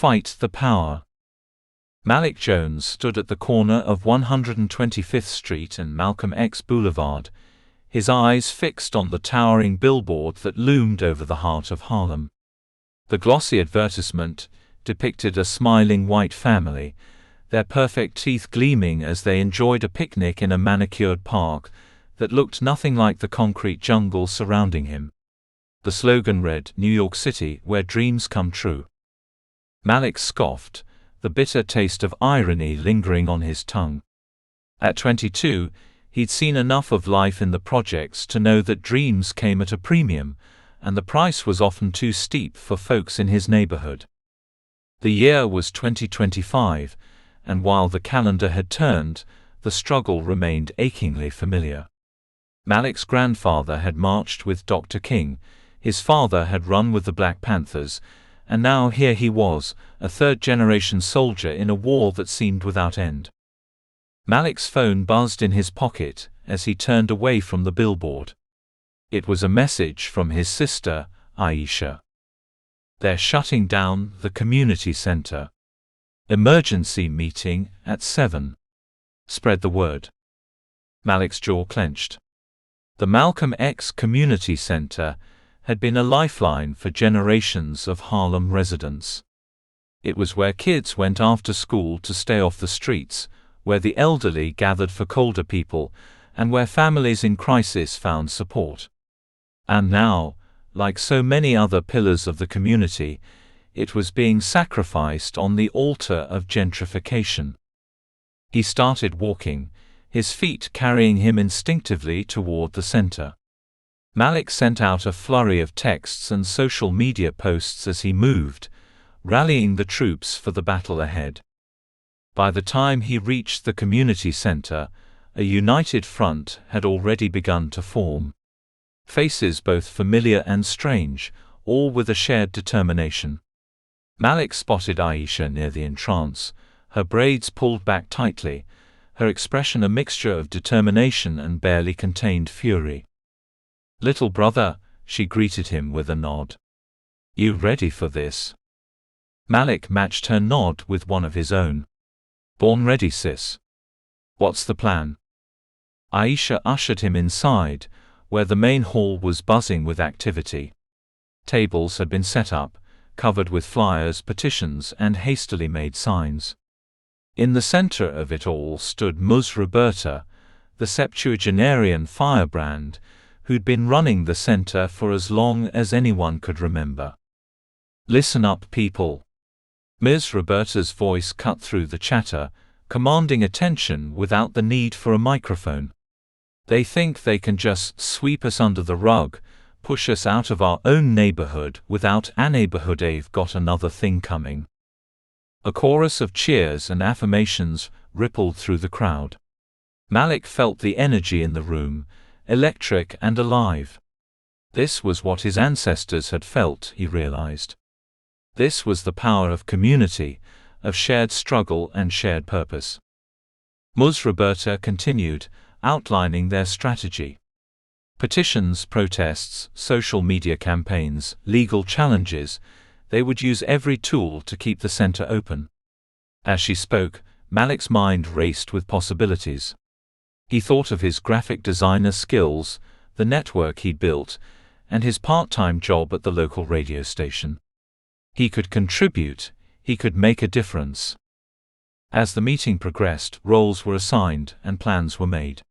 Fight the Power. Malik Jones stood at the corner of 125th Street and Malcolm X Boulevard, his eyes fixed on the towering billboard that loomed over the heart of Harlem. The glossy advertisement depicted a smiling white family, their perfect teeth gleaming as they enjoyed a picnic in a manicured park that looked nothing like the concrete jungle surrounding him. The slogan read, "New York City, where dreams come true." Malik scoffed, the bitter taste of irony lingering on his tongue. At 22, he'd seen enough of life in the projects to know that dreams came at a premium, and the price was often too steep for folks in his neighborhood. The year was 2025, and while the calendar had turned, the struggle remained achingly familiar. Malik's grandfather had marched with Dr. King, his father had run with the Black Panthers, and now here he was, a third-generation soldier in a war that seemed without end. Malik's phone buzzed in his pocket as he turned away from the billboard. It was a message from his sister, Aisha. "They're shutting down the community center. Emergency meeting at 7. Spread the word." Malik's jaw clenched. The Malcolm X Community Center had been a lifeline for generations of Harlem residents. It was where kids went after school to stay off the streets, where the elderly gathered for colder people, and where families in crisis found support. And now, like so many other pillars of the community, it was being sacrificed on the altar of gentrification. He started walking, his feet carrying him instinctively toward the center. Malik sent out a flurry of texts and social media posts as he moved, rallying the troops for the battle ahead. By the time he reached the community center, a united front had already begun to form. Faces both familiar and strange, all with a shared determination. Malik spotted Aisha near the entrance, her braids pulled back tightly, her expression a mixture of determination and barely contained fury. "Little brother," she greeted him with a nod. "You ready for this?" Malik matched her nod with one of his own. "Born ready, sis. What's the plan?" Aisha ushered him inside, where the main hall was buzzing with activity. Tables had been set up, covered with flyers, petitions, and hastily made signs. In the center of it all stood Ms. Roberta, the septuagenarian firebrand, who'd been running the center for as long as anyone could remember. "Listen up, people." Ms. Roberta's voice cut through the chatter, commanding attention without the need for a microphone. "They think they can just sweep us under the rug, push us out of our own neighborhood without a neighborhood. They've got another thing coming." A chorus of cheers and affirmations rippled through the crowd. Malik felt the energy in the room, electric and alive. This was what his ancestors had felt, he realized. This was the power of community, of shared struggle and shared purpose. Ms. Roberta continued, outlining their strategy. Petitions, protests, social media campaigns, legal challenges, they would use every tool to keep the center open. As she spoke, Malik's mind raced with possibilities. He thought of his graphic designer skills, the network he'd built, and his part-time job at the local radio station. He could contribute, he could make a difference. As the meeting progressed, roles were assigned and plans were made.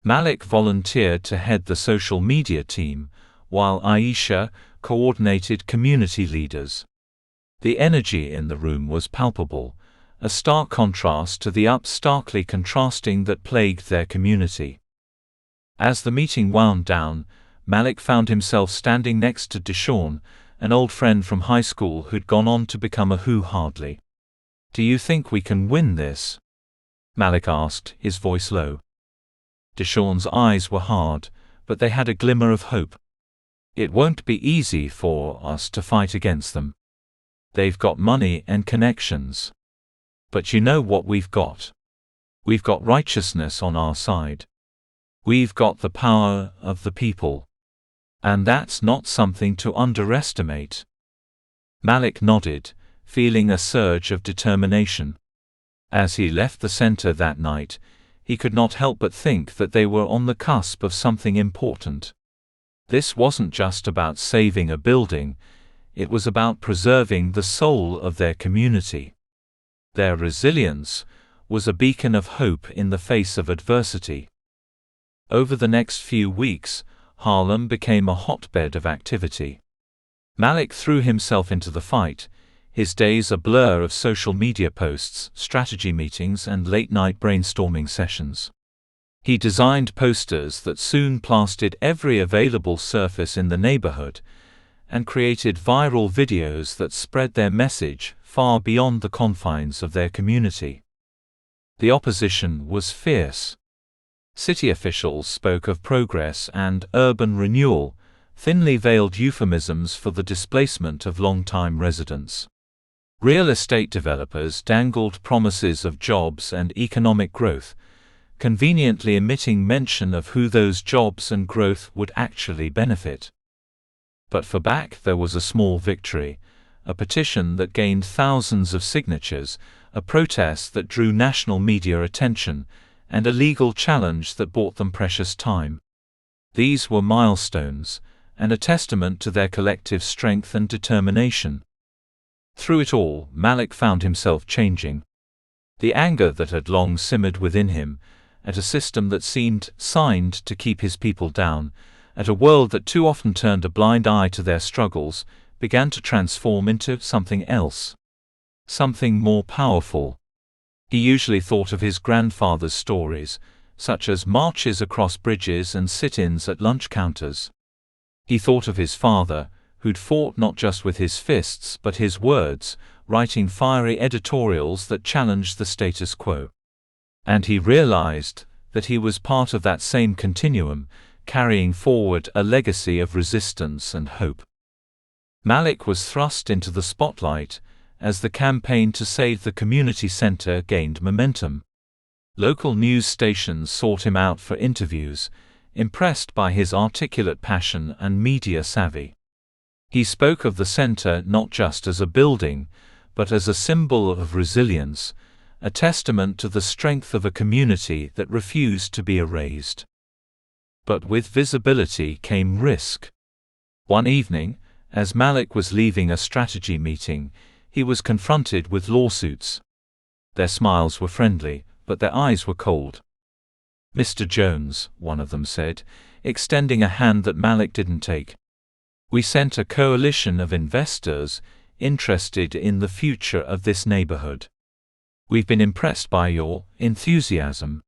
Malik volunteered to head the social media team, while Aisha coordinated community leaders. The energy in the room was palpable, a stark contrast to the starkly contrasting that plagued their community. As the meeting wound down, Malik found himself standing next to Deshawn, an old friend from high school who'd gone on to become a Who Hardly. "Do you think we can win this?" Malik asked, his voice low. Deshawn's eyes were hard, but they had a glimmer of hope. "It won't be easy for us to fight against them. They've got money and connections. But you know what we've got? We've got righteousness on our side. We've got the power of the people. And that's not something to underestimate." Malik nodded, feeling a surge of determination. As he left the center that night, he could not help but think that they were on the cusp of something important. This wasn't just about saving a building, it was about preserving the soul of their community. Their resilience was a beacon of hope in the face of adversity. Over the next few weeks, Harlem became a hotbed of activity. Malik threw himself into the fight, his days a blur of social media posts, strategy meetings, and late-night brainstorming sessions. He designed posters that soon plastered every available surface in the neighborhood, and created viral videos that spread their message far beyond the confines of their community. The opposition was fierce. City officials spoke of progress and urban renewal, thinly veiled euphemisms for the displacement of long-time residents. Real estate developers dangled promises of jobs and economic growth, conveniently omitting mention of who those jobs and growth would actually benefit. But for BAC there was a small victory, a petition that gained thousands of signatures, a protest that drew national media attention, and a legal challenge that bought them precious time. These were milestones, and a testament to their collective strength and determination. Through it all, Malik found himself changing. The anger that had long simmered within him, at a system that seemed signed to keep his people down, at a world that too often turned a blind eye to their struggles, began to transform into something else. Something more powerful. He usually thought of his grandfather's stories, such as marches across bridges and sit-ins at lunch counters. He thought of his father, who'd fought not just with his fists but his words, writing fiery editorials that challenged the status quo. And he realized that he was part of that same continuum, carrying forward a legacy of resistance and hope. Malik was thrust into the spotlight as the campaign to save the community center gained momentum. Local news stations sought him out for interviews, impressed by his articulate passion and media savvy. He spoke of the center not just as a building, but as a symbol of resilience, a testament to the strength of a community that refused to be erased. But with visibility came risk. One evening, as Malik was leaving a strategy meeting, he was confronted with lawsuits. Their smiles were friendly, but their eyes were cold. "Mr. Jones," one of them said, extending a hand that Malik didn't take. "We sent a coalition of investors interested in the future of this neighborhood. We've been impressed by your enthusiasm.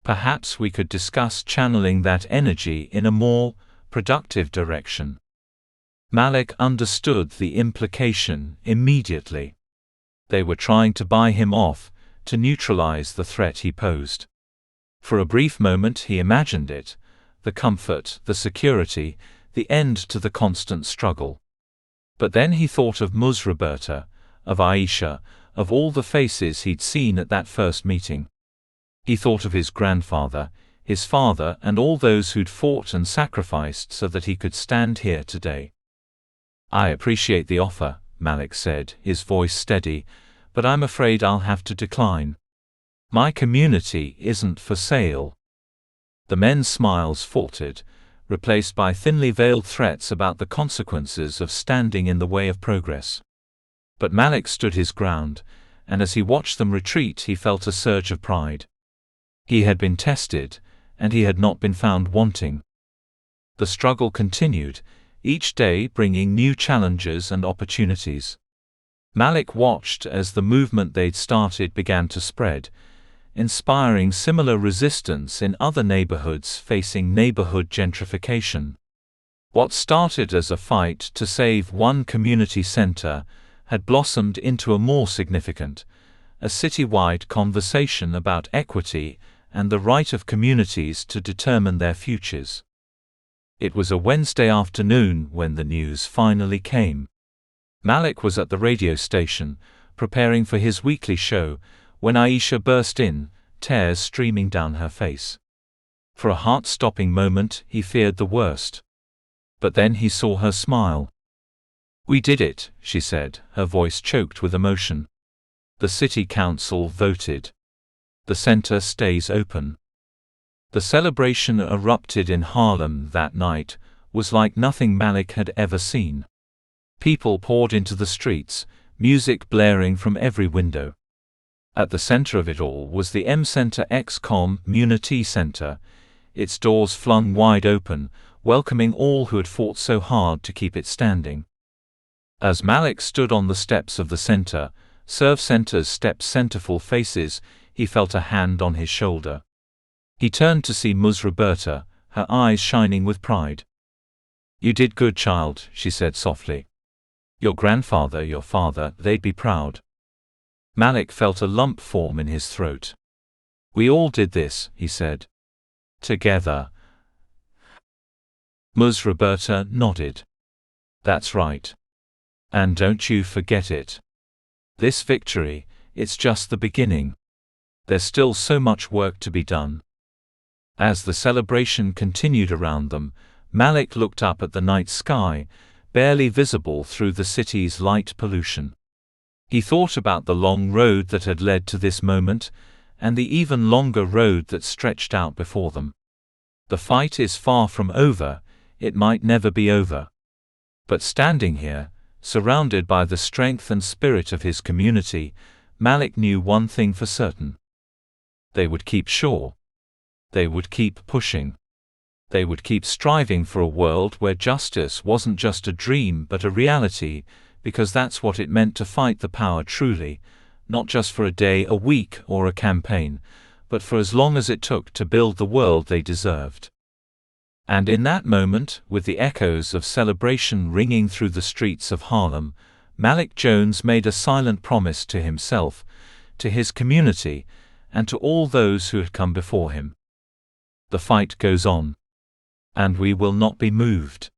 Perhaps we could discuss channeling that energy in a more productive direction." Malik understood the implication immediately. They were trying to buy him off, to neutralize the threat he posed. For a brief moment he imagined it, the comfort, the security, the end to the constant struggle. But then he thought of Ms. Roberta, of Aisha, of all the faces he'd seen at that first meeting. He thought of his grandfather, his father, and all those who'd fought and sacrificed so that he could stand here today. "I appreciate the offer," Malik said, his voice steady, "but I'm afraid I'll have to decline. My community isn't for sale." The men's smiles faltered, replaced by thinly veiled threats about the consequences of standing in the way of progress. But Malik stood his ground, and as he watched them retreat he felt a surge of pride. He had been tested, and he had not been found wanting. The struggle continued, each day bringing new challenges and opportunities. Malik watched as the movement they'd started began to spread, inspiring similar resistance in other neighborhoods facing neighborhood gentrification. What started as a fight to save one community center had blossomed into a more significant, a citywide conversation about equity and the right of communities to determine their futures. It was a Wednesday afternoon when the news finally came. Malik was at the radio station, preparing for his weekly show, when Aisha burst in, tears streaming down her face. For a heart-stopping moment he feared the worst. But then he saw her smile. We did it, she said, her voice choked with emotion. The city council voted. The center stays open. The celebration erupted in Harlem that night was like nothing Malik had ever seen. People poured into the streets, music blaring from every window. At the center of it all was the M-Center Community Center, its doors flung wide open, welcoming all who had fought so hard to keep it standing. As Malik stood on the steps of the center, Serve Center's centerful faces, he felt a hand on his shoulder. He turned to see Ms. Roberta, her eyes shining with pride. "You did good, child," she said softly. "Your grandfather, your father, they'd be proud." Malik felt a lump form in his throat. "We all did this," he said. "Together." Ms. Roberta nodded. "That's right. And don't you forget it. This victory, it's just the beginning. There's still so much work to be done." As the celebration continued around them, Malik looked up at the night sky, barely visible through the city's light pollution. He thought about the long road that had led to this moment, and the even longer road that stretched out before them. The fight is far from over, it might never be over. But standing here, surrounded by the strength and spirit of his community, Malik knew one thing for certain. They would keep sure. They would keep pushing. They would keep striving for a world where justice wasn't just a dream but a reality, because that's what it meant to fight the power truly, not just for a day, a week, or a campaign, but for as long as it took to build the world they deserved. And in that moment, with the echoes of celebration ringing through the streets of Harlem, Malik Jones made a silent promise to himself, to his community, and to all those who had come before him. The fight goes on. And we will not be moved.